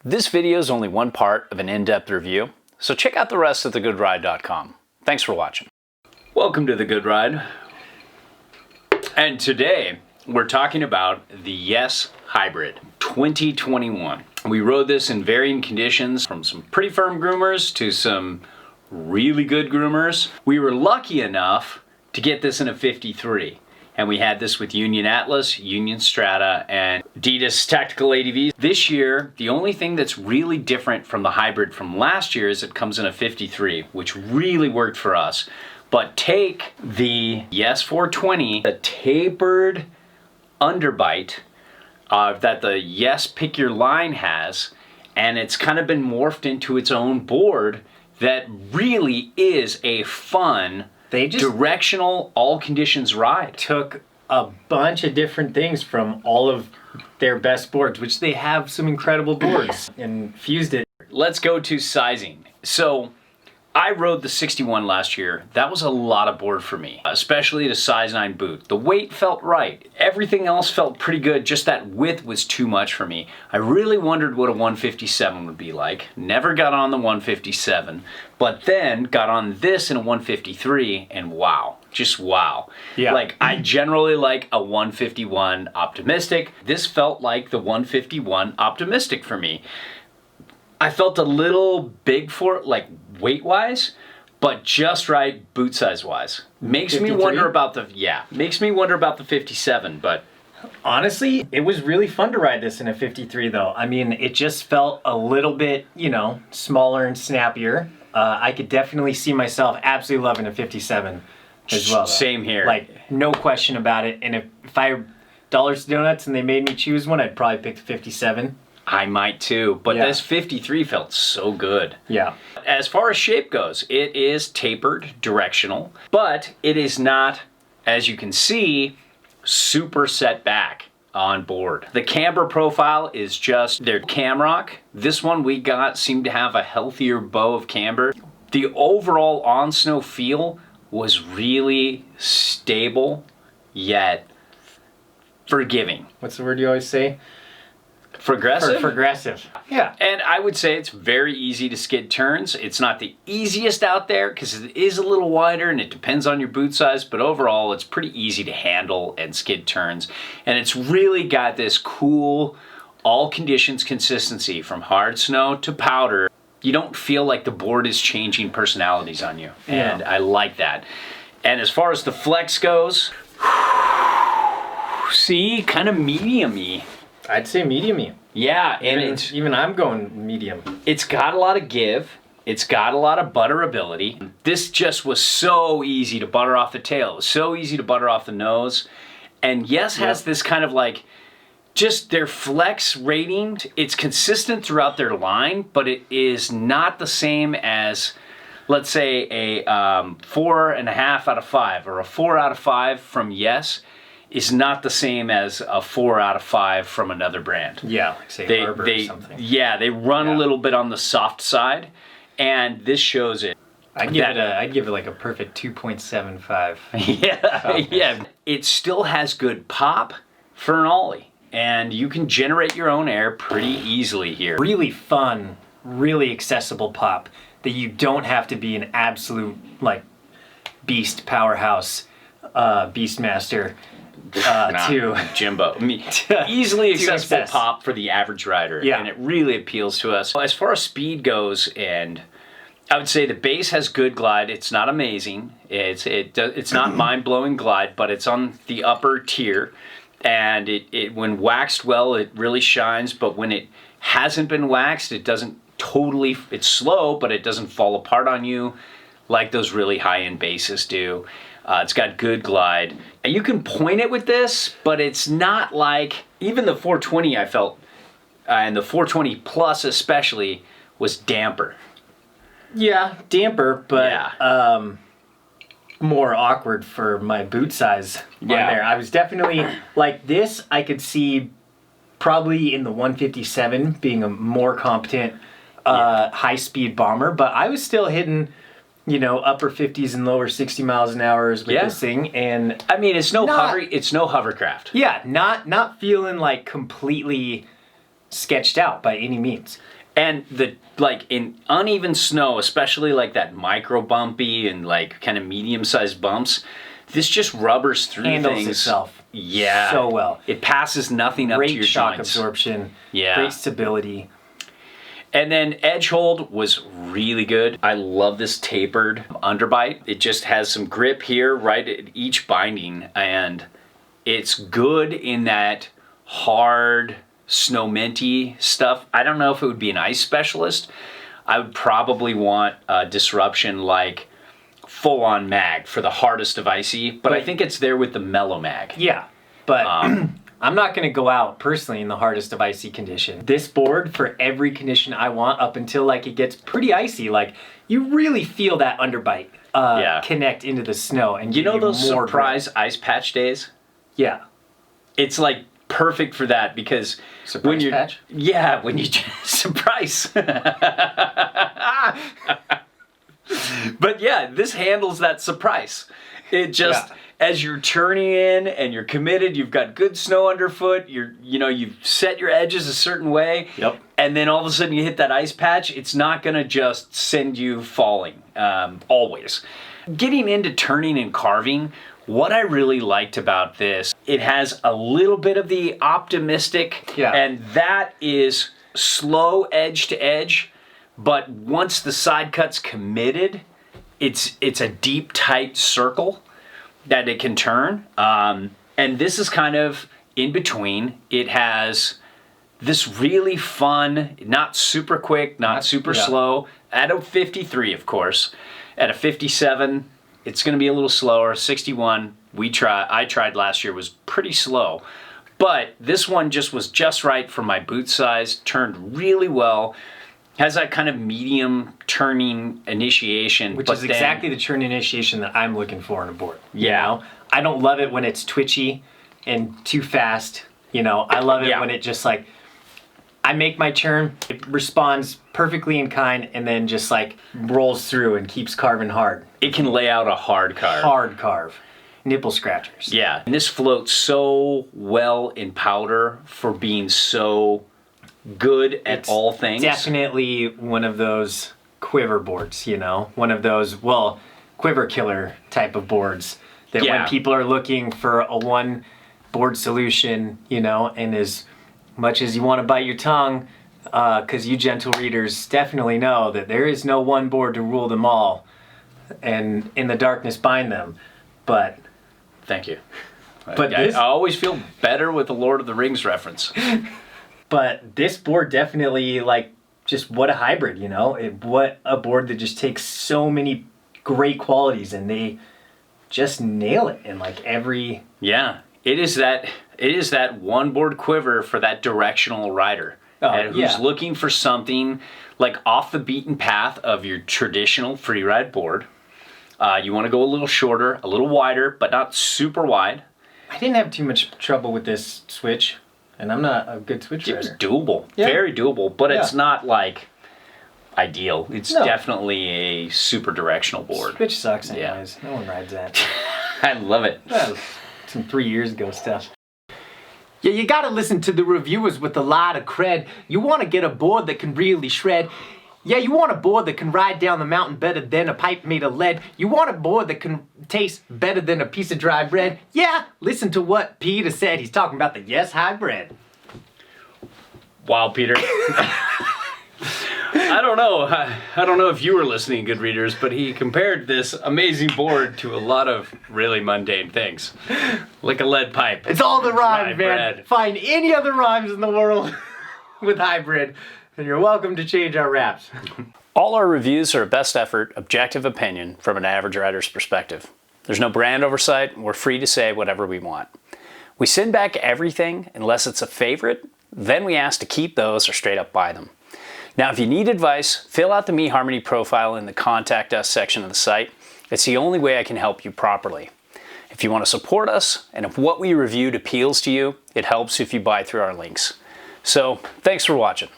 This video is only one part of an in-depth review, so check out the rest at thegoodride.com. Thanks for watching. Welcome to The Good Ride. And today we're talking about the Yes Hybrid 2021. We rode this in varying conditions, from some pretty firm groomers to some really good groomers. We were lucky enough to get this in a 53. And we had this with Union Atlas, Union Strata, and Adidas Tactical ADVs. This year, the only thing that's really different from the hybrid from last year is it comes in a 53, which really worked for us. But take the Yes 420, the tapered underbite that the Yes Pick Your Line has, and it's kind of been morphed into its own board that really is a fun, directional, all conditions ride. Took a bunch of different things from all of their best boards, which they have some incredible boards, and fused it. Let's go to sizing. So I rode the 61 last year. That was a lot of board for me, especially the size 9 boot. The weight felt right. Everything else felt pretty good. Just that width was too much for me. I really wondered what a 157 would be like. Never got on the 157, but then got on this in a 153, and wow, just wow. Yeah. Like, I generally like a 151 optimistic. This felt like the 151 optimistic for me. I felt a little big for it, like weight-wise, but just right boot size-wise. Makes 53? me wonder about the, makes me wonder about the 57, but. Honestly, it was really fun to ride this in a 53 though. I mean, it just felt a little bit, you know, smaller and snappier. I could definitely see myself absolutely loving a 57 as well, though. Same here. Like, no question about it. And if I dollars to donuts and they made me choose one, I'd probably pick the 57. I might too, but Yeah. this 53 felt so good. Yeah. As far as shape goes, it is tapered, directional, but it is not, as you can see, super set back on board. The camber profile is just their camrock. This one we got seemed to have a healthier bow of camber. The overall on snow feel was really stable, yet forgiving. What's the word you always say? Progressive? Progressive. Yeah. And I would say it's very easy to skid turns. It's not the easiest out there because it is a little wider and it depends on your boot size, but overall it's pretty easy to handle and skid turns. And it's really got this cool all conditions consistency from hard snow to powder. You don't feel like the board is changing personalities on you. Yeah. And I like that. And as far as the flex goes, see, kind of medium-y. I'd say medium-y. Yeah, and even I'm going medium. It's got a lot of give. It's got a lot of butterability. This just was so easy to butter off the tail. It was so easy to butter off the nose. And Yes has this kind of like, just their flex rating. It's consistent throughout their line, but it is not the same as, let's say, a 4.5 out of 5 or a 4 out of 5 from Yes. Is not the same as a 4 out of 5 from another brand. Yeah, like say Arbor or something. Yeah, they run a little bit on the soft side, and this shows it. I'd give it like a perfect 2.75. Yeah. It still has good pop for an ollie, and you can generate your own air pretty easily here. Really fun, really accessible pop that you don't have to be an absolute like beast powerhouse, beastmaster. To Jimbo. Easily accessible access. pop for the average rider, and it really appeals to us. As far as speed goes, and I would say the base has good glide. It's not amazing. It's not mind-blowing glide, but it's on the upper tier, and it when waxed well, it really shines. But when it hasn't been waxed, it doesn't totally. It's slow, but it doesn't fall apart on you like those really high-end bases do. It's got good glide. You can point it with this, but it's not like, even the 420 I felt, and the 420 Plus especially, was damper. Yeah, damper, but more awkward for my boot size on there. I was definitely, like this, I could see probably in the 157 being a more competent high-speed bomber, but I was still hitting you know, upper 50s and lower 60 miles an hour with this thing. And I mean, it's no hovercraft. Yeah, not feeling like completely sketched out by any means. And like in uneven snow, especially like that micro bumpy and like kind of medium-sized bumps, this just rubbers through Handles things. itself Yeah. so well. It passes nothing up to your Great shock joints. absorption. Yeah. Great stability. And then edge hold was really good. I love this tapered underbite. It just has some grip here right at each binding, and it's good in that hard snow minty stuff. I don't know if it would be an ice specialist. I would probably want a disruption like full on mag for the hardest of icy, but I think it's there with the mellow mag. Yeah, but I'm not going to go out personally in the hardest of icy condition. This board, for every condition I want up until like it gets pretty icy, like you really feel that underbite connect into the snow. And you know those more surprise ice patch days? Yeah. It's like perfect for that because Surprise when you patch? Yeah, when you surprise. But yeah, this handles that surprise. It just as you're turning in and you're committed, you've got good snow underfoot, you've set your edges a certain way. Yep. And then all of a sudden you hit that ice patch, it's not gonna just send you falling, always. Getting into turning and carving, what I really liked about this, it has a little bit of the optimistic, and that is slow edge to edge, but once the side cut's committed, it's a deep, tight circle that it can turn. And this is kind of in between. It has this really fun, not super quick, not super slow, at a 53, of course. At a 57, it's going to be a little slower. 61, I tried last year, was pretty slow. But this one just was just right for my boot size, turned really well. Has that kind of medium turning initiation. Which is exactly the turn initiation that I'm looking for in a board. Yeah. You know? I don't love it when it's twitchy and too fast. You know, I love it when it just like, I make my turn, it responds perfectly in kind, and then just like rolls through and keeps carving hard. It can lay out a hard carve. Hard carve. Nipple scratchers. Yeah. And this floats so well in powder for being so good at all things. Definitely one of those quiver boards, you know? One of those, quiver killer type of boards that when people are looking for a one board solution, you know, and as much as you want to bite your tongue, because you gentle readers definitely know that there is no one board to rule them all and in the darkness bind them. But thank you. But I always feel better with the Lord of the Rings reference. But this board definitely, like, just what a hybrid, you know? What a board that just takes so many great qualities and they just nail it in like every... Yeah, it is that one board quiver for that directional rider. Who's looking for something like off the beaten path of your traditional free ride board. You want to go a little shorter, a little wider, but not super wide. I didn't have too much trouble with this switch. And I'm not a good switch rider. It was doable, very doable, but it's not like ideal. It's definitely a super directional board. Switch sucks anyways. No one rides that. I love it. That was some 3 years ago stuff. Yeah, you gotta listen to the reviewers with a lot of cred. You wanna get a board that can really shred. Yeah, you want a board that can ride down the mountain better than a pipe made of lead. You want a board that can taste better than a piece of dry bread. Yeah, listen to what Peter said. He's talking about the Yes Hybrid. Wow, Peter. I don't know if you were listening, good readers, but he compared this amazing board to a lot of really mundane things. Like a lead pipe. It's all the rhymes, man. Bread. Find any other rhymes in the world with hybrid, and you're welcome to change our raps. All our reviews are a best effort, objective opinion from an average rider's perspective. There's no brand oversight, and we're free to say whatever we want. We send back everything unless it's a favorite, then we ask to keep those or straight up buy them. Now, if you need advice, fill out the eHarmony profile in the Contact Us section of the site. It's the only way I can help you properly. If you want to support us, and if what we reviewed appeals to you, it helps if you buy through our links. So, thanks for watching.